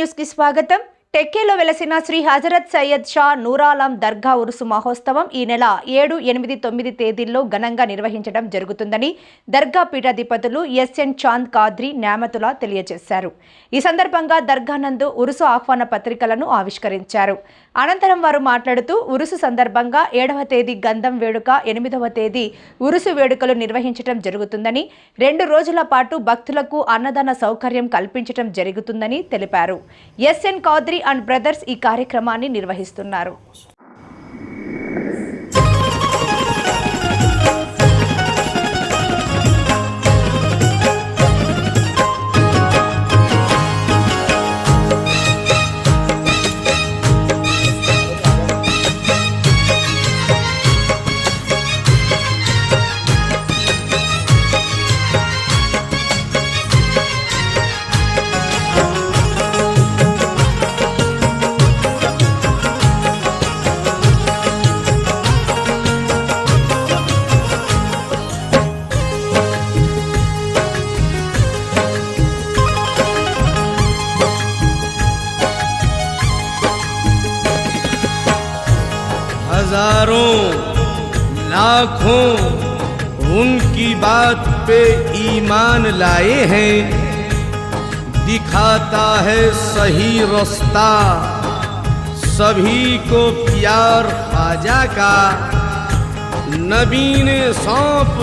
News కి స్వాగతం. టెక్కేలో వెలసిన శ్రీ హజరత్ సయ్యద్ షా నూరాలం దర్గా ఉరుసు మహోత్సవం ఈ నెల 7, 8, 9 తేదీల్లో ఘనంగా నిర్వహించడం జరుగుతుందని దర్గా పీఠాధిపతులు ఎస్ఎన్ చాంద్ కాద్రి న్యామతులా తెలియజేశారు. ఈ సందర్భంగా దర్గా నందు ఉరుసు ఆహ్వాన పత్రికలను ఆవిష్కరించారు. అనంతరం వారు మాట్లాడుతూ ఉరుసు సందర్భంగా 7వ తేదీ గంధం వేడుక, 8వ తేదీ ఉరుసు వేడుకలు నిర్వహించడం జరుగుతుందని, 2 రోజుల పాటు భక్తులకు అన్నదాన సౌకర్యం కల్పించడం జరుగుతుందని తెలిపారు. ఎస్ఎన్ కాద్రి అండ్ బ్రదర్స్ ఈ కార్యక్రమాన్ని నిర్వహిస్తున్నారు. हजारों लाखों उनकी बात पे ईमान लाए हैं, दिखाता है सही रास्ता सभी को प्यार ख्वाजा का नबी ने सौंप.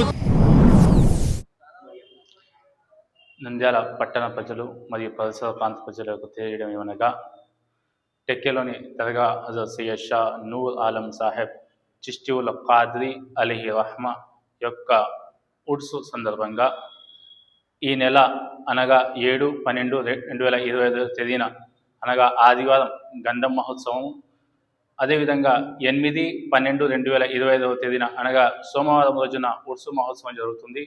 నంద్యాల పట్టణ ప్రజలు మరియు పరిసర ప్రాంత ప్రజలకు తెలియడం ఏమనగా, టెక్కేలోని దర్గా హజరత్ సయ్యద్ షా నూర్ ఆలం సాహెబ్ చిష్టివుల్ ఖాద్రి అలీహి రహ్మా యొక్క ఉర్సు సందర్భంగా ఈ నెల అనగా 7, 12, 2025 తేదీన అనగా ఆదివారం గంధం మహోత్సవం, అదేవిధంగా 8, 12, 2025 తేదీన అనగా సోమవారం రోజున ఉర్సు మహోత్సవం జరుగుతుంది.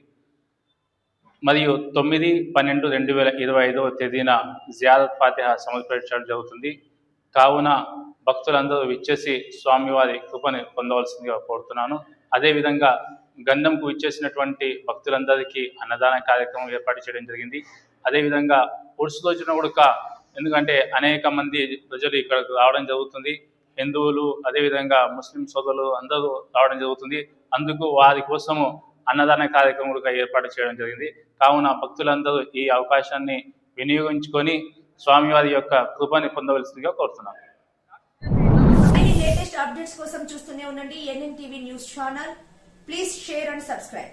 మరియు 9, 12, 2025 తేదీన జియారత్ ఫాతిహా సమర్పించడం జరుగుతుంది. కావున భక్తులందరూ విచ్చేసి స్వామివారి కృపని పొందవలసిందిగా కోరుతున్నాను. అదేవిధంగా గంధంకు విచ్చేసినటువంటి భక్తులందరికీ అన్నదాన కార్యక్రమం ఏర్పాటు చేయడం జరిగింది. అదేవిధంగా ఉర్సు రోజున కూడా, ఎందుకంటే అనేక మంది ప్రజలు ఇక్కడకు రావడం జరుగుతుంది, హిందువులు అదేవిధంగా ముస్లిం సోదరులు అందరూ రావడం జరుగుతుంది. అందుకు వారి కోసము అన్నదాన కార్యక్రమం కూడా ఏర్పాటు చేయడం జరిగింది. కావున భక్తులందరూ ఈ అవకాశాన్ని వినియోగించుకొని స్వామివారి యొక్క కృపని పొందవలసిందిగా కోరుతున్నాను. లేటెస్ట్ అప్డేట్స్ కోసం చూస్తూనే ఉండండి NN TV news channel. Please share and subscribe.